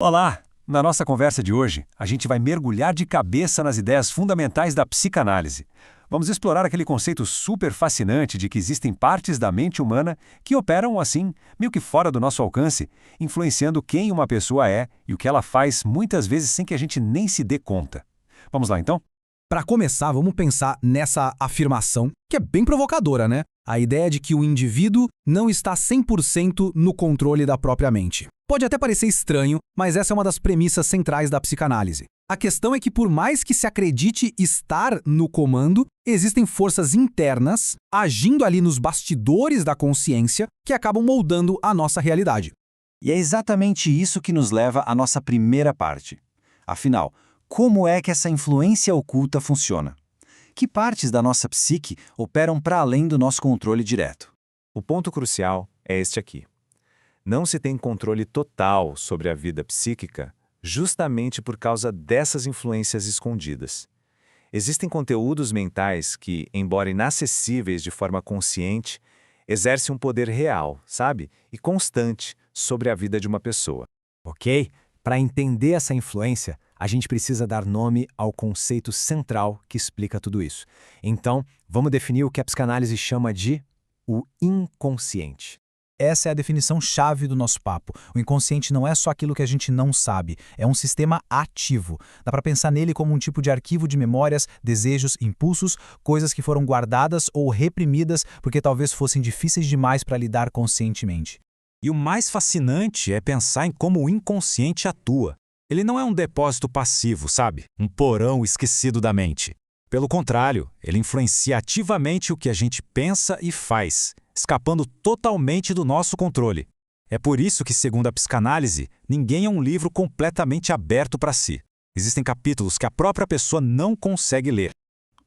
Olá! Na nossa conversa de hoje, a gente vai mergulhar de cabeça nas ideias fundamentais da psicanálise. Vamos explorar aquele conceito super fascinante de que existem partes da mente humana que operam assim, meio que fora do nosso alcance, influenciando quem uma pessoa é e o que ela faz muitas vezes sem que a gente nem se dê conta. Vamos lá então? Para começar, vamos pensar nessa afirmação, que é bem provocadora, né? A ideia de que o indivíduo não está 100% no controle da própria mente. Pode até parecer estranho, mas essa é uma das premissas centrais da psicanálise. A questão é que, por mais que se acredite estar no comando, existem forças internas agindo ali nos bastidores da consciência que acabam moldando a nossa realidade. E é exatamente isso que nos leva à nossa primeira parte. Afinal, como é que essa influência oculta funciona? Que partes da nossa psique operam para além do nosso controle direto? O ponto crucial é este aqui. Não se tem controle total sobre a vida psíquica justamente por causa dessas influências escondidas. Existem conteúdos mentais que, embora inacessíveis de forma consciente, exercem um poder real, sabe? E constante sobre a vida de uma pessoa. Ok? Para entender essa influência, a gente precisa dar nome ao conceito central que explica tudo isso. Então, vamos definir o que a psicanálise chama de o inconsciente. Essa é a definição-chave do nosso papo. O inconsciente não é só aquilo que a gente não sabe, é um sistema ativo. Dá para pensar nele como um tipo de arquivo de memórias, desejos, impulsos, coisas que foram guardadas ou reprimidas porque talvez fossem difíceis demais para lidar conscientemente. E o mais fascinante é pensar em como o inconsciente atua. Ele não é um depósito passivo, sabe? Um porão esquecido da mente. Pelo contrário, ele influencia ativamente o que a gente pensa e faz, escapando totalmente do nosso controle. É por isso que, segundo a psicanálise, ninguém é um livro completamente aberto para si. Existem capítulos que a própria pessoa não consegue ler.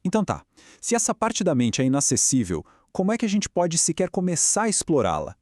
Então tá, se essa parte da mente é inacessível, como é que a gente pode sequer começar a explorá-la?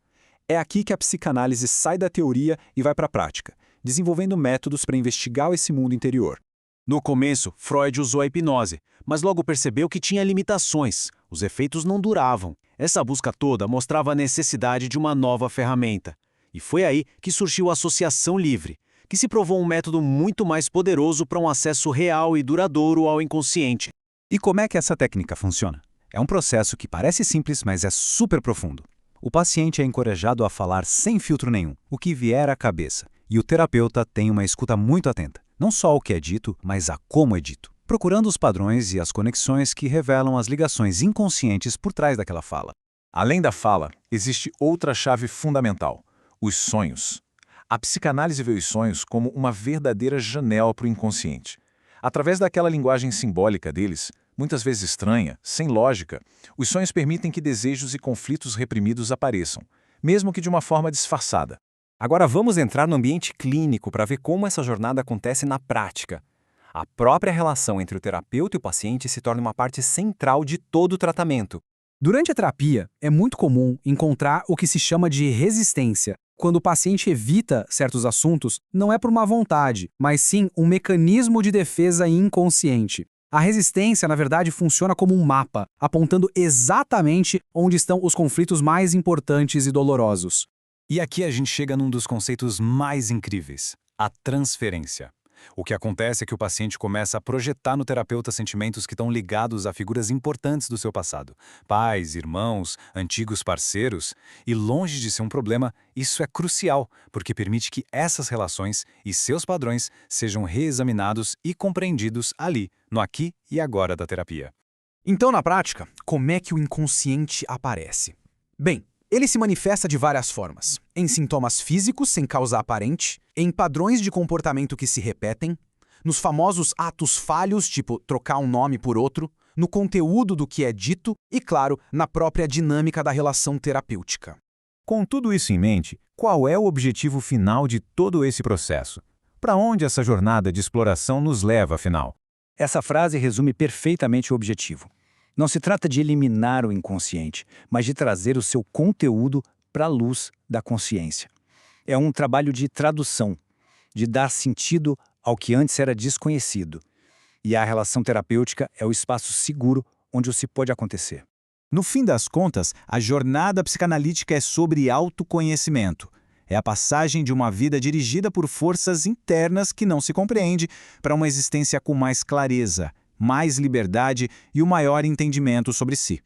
É aqui que a psicanálise sai da teoria e vai para a prática, desenvolvendo métodos para investigar esse mundo interior. No começo, Freud usou a hipnose, mas logo percebeu que tinha limitações. Os efeitos não duravam. Essa busca toda mostrava a necessidade de uma nova ferramenta. E foi aí que surgiu a associação livre, que se provou um método muito mais poderoso para um acesso real e duradouro ao inconsciente. E como é que essa técnica funciona? É um processo que parece simples, mas é super profundo. O paciente é encorajado a falar sem filtro nenhum, o que vier à cabeça, e o terapeuta tem uma escuta muito atenta, não só ao que é dito, mas a como é dito, procurando os padrões e as conexões que revelam as ligações inconscientes por trás daquela fala. Além da fala, existe outra chave fundamental: os sonhos. A psicanálise vê os sonhos como uma verdadeira janela para o inconsciente. Através daquela linguagem simbólica deles, muitas vezes estranha, sem lógica, os sonhos permitem que desejos e conflitos reprimidos apareçam, mesmo que de uma forma disfarçada. Agora vamos entrar no ambiente clínico para ver como essa jornada acontece na prática. A própria relação entre o terapeuta e o paciente se torna uma parte central de todo o tratamento. Durante a terapia, é muito comum encontrar o que se chama de resistência. Quando o paciente evita certos assuntos, não é por má vontade, mas sim um mecanismo de defesa inconsciente. A resistência, na verdade, funciona como um mapa, apontando exatamente onde estão os conflitos mais importantes e dolorosos. E aqui a gente chega num dos conceitos mais incríveis, a transferência. O que acontece é que o paciente começa a projetar no terapeuta sentimentos que estão ligados a figuras importantes do seu passado. Pais, irmãos, antigos parceiros. E longe de ser um problema, isso é crucial, porque permite que essas relações e seus padrões sejam reexaminados e compreendidos ali, no aqui e agora da terapia. Então, na prática, como é que o inconsciente aparece? Bem, ele se manifesta de várias formas. Em sintomas físicos sem causa aparente, em padrões de comportamento que se repetem, nos famosos atos falhos, tipo trocar um nome por outro, no conteúdo do que é dito e, claro, na própria dinâmica da relação terapêutica. Com tudo isso em mente, qual é o objetivo final de todo esse processo? Para onde essa jornada de exploração nos leva, afinal? Essa frase resume perfeitamente o objetivo. Não se trata de eliminar o inconsciente, mas de trazer o seu conteúdo para a luz da consciência. É um trabalho de tradução, de dar sentido ao que antes era desconhecido. E a relação terapêutica é o espaço seguro onde isso pode acontecer. No fim das contas, a jornada psicanalítica é sobre autoconhecimento. É a passagem de uma vida dirigida por forças internas que não se compreende para uma existência com mais clareza, mais liberdade e um maior entendimento sobre si.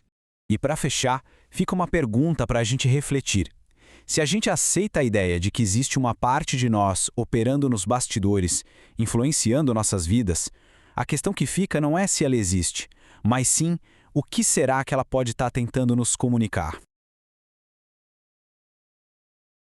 E para fechar, fica uma pergunta para a gente refletir. Se a gente aceita a ideia de que existe uma parte de nós operando nos bastidores, influenciando nossas vidas, a questão que fica não é se ela existe, mas sim o que será que ela pode estar tentando nos comunicar.